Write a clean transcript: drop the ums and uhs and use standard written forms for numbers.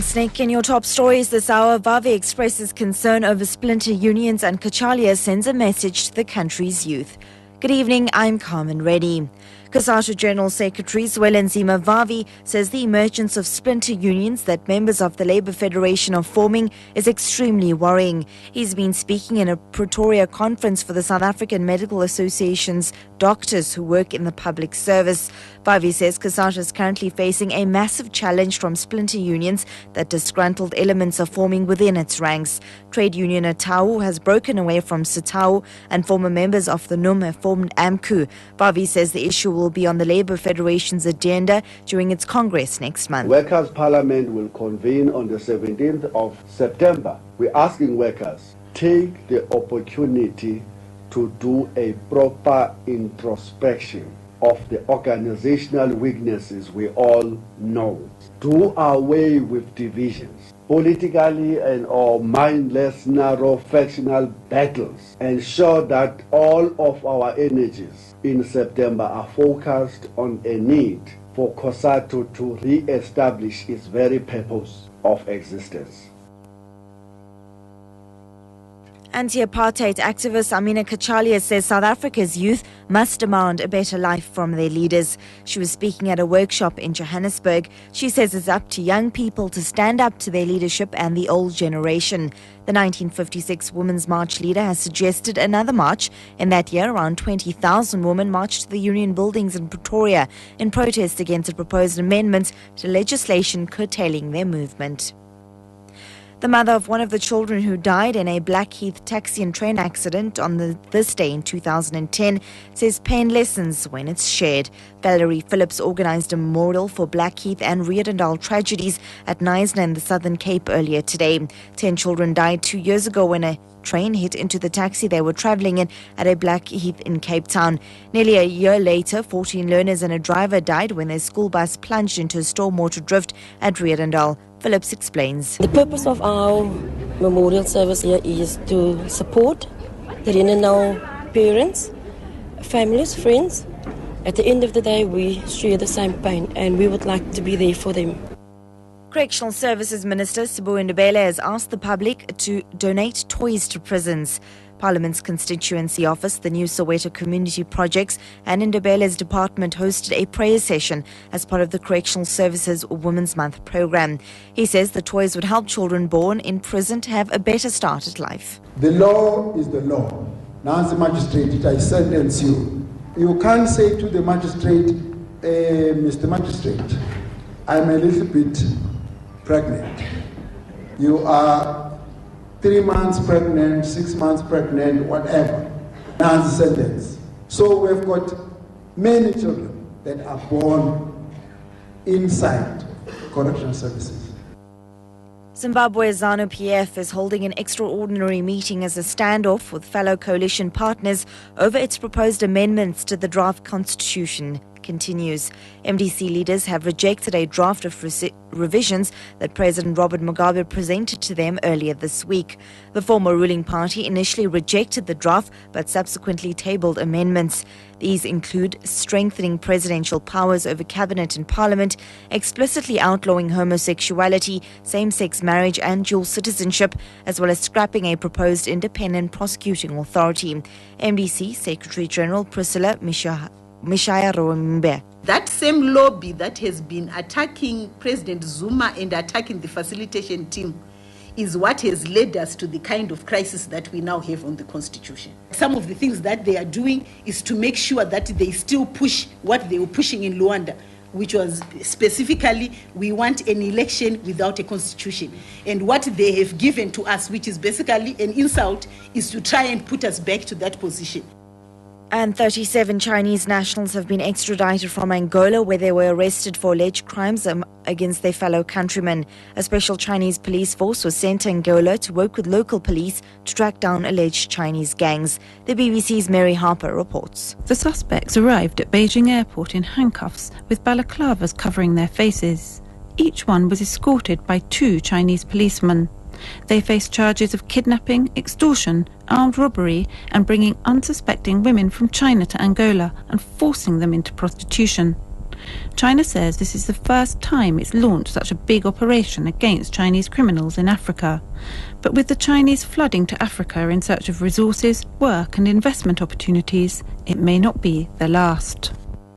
Thanks, Nick. In your top stories this hour, Vavi expresses concern over splinter unions and Kachalia sends a message to the country's youth. Good evening, I'm Carmen Reddy. COSATU General Secretary Zwelenzima Vavi says the emergence of splinter unions that members of the Labour Federation are forming is extremely worrying. He's been speaking in a Pretoria conference for the South African Medical Association's doctors who work in the public service. Vavi says COSATU is currently facing a massive challenge from splinter unions that disgruntled elements are forming within its ranks. Trade union Atau has broken away from Sitau and former members of the NUM have formed AMCU. Vavi says the issue will be on the Labour Federation's agenda during its Congress next month. Workers' Parliament will convene on the 17th of September. We're asking workers, take the opportunity to do a proper introspection of the organizational weaknesses we all know. Do away with divisions, politically and or mindless, narrow, factional battles. Ensure that all of our energies in September are focused on a need for COSATU to re-establish its very purpose of existence. Anti-apartheid activist Amina Kachalia says South Africa's youth must demand a better life from their leaders. She was speaking at a workshop in Johannesburg. She says it's up to young people to stand up to their leadership and the old generation. The 1956 Women's March leader has suggested another march. In that year, around 20,000 women marched to the Union buildings in Pretoria in protest against a proposed amendment to legislation curtailing their movement. The mother of one of the children who died in a Blackheath taxi and train accident on this day in 2010 says pain lessens when it's shared. Valerie Phillips organised a memorial for Blackheath and Reardendal tragedies at Knysna in the Southern Cape earlier today. 10 children died 2 years ago when a train hit into the taxi they were travelling in at a Blackheath in Cape Town. Nearly a year later, 14 learners and a driver died when their school bus plunged into a stormwater drift at Reardendal. Phillips explains. The purpose of our memorial service here is to support the Reardendal parents, families, friends. At the end of the day, we share the same pain and we would like to be there for them. Correctional Services Minister Sibu Ndebele has asked the public to donate toys to prisons. Parliament's constituency office, the New Soweto Community Projects and Ndebele's department hosted a prayer session as part of the Correctional Services Women's Month program. He says the toys would help children born in prison to have a better start at life. The law is the law. Now as a magistrate, I sentence you. You can't say to the magistrate, Mr. Magistrate, I'm a little bit pregnant. You are 3 months pregnant, 6 months pregnant, whatever. Now it's a sentence. So we've got many children that are born inside correctional services. Zimbabwe's ZANU-PF is holding an extraordinary meeting as a standoff with fellow coalition partners over its proposed amendments to the draft constitution continues. MDC leaders have rejected a draft of revisions that President Robert Mugabe presented to them earlier this week. The former ruling party initially rejected the draft but subsequently tabled amendments. These include strengthening presidential powers over cabinet and parliament, explicitly outlawing homosexuality, same-sex marriage and dual citizenship, as well as scrapping a proposed independent prosecuting authority. MDC Secretary General Priscilla Mishaya. That same lobby that has been attacking President Zuma and attacking the facilitation team is what has led us to the kind of crisis that we now have on the Constitution. Some of the things that they are doing is to make sure that they still push what they were pushing in Luanda, which was specifically, we want an election without a constitution. And what they have given to us, which is basically an insult, is to try and put us back to that position. And 37 Chinese nationals have been extradited from Angola, where they were arrested for alleged crimes against their fellow countrymen. A special Chinese police force was sent to Angola to work with local police to track down alleged Chinese gangs. The BBC's Mary Harper reports. The suspects arrived at Beijing airport in handcuffs with balaclavas covering their faces. Each one was escorted by 2 Chinese policemen. They face charges of kidnapping, extortion, armed robbery and bringing unsuspecting women from China to Angola and forcing them into prostitution. China says this is the first time it's launched such a big operation against Chinese criminals in Africa. But with the Chinese flooding to Africa in search of resources, work and investment opportunities, it may not be the last.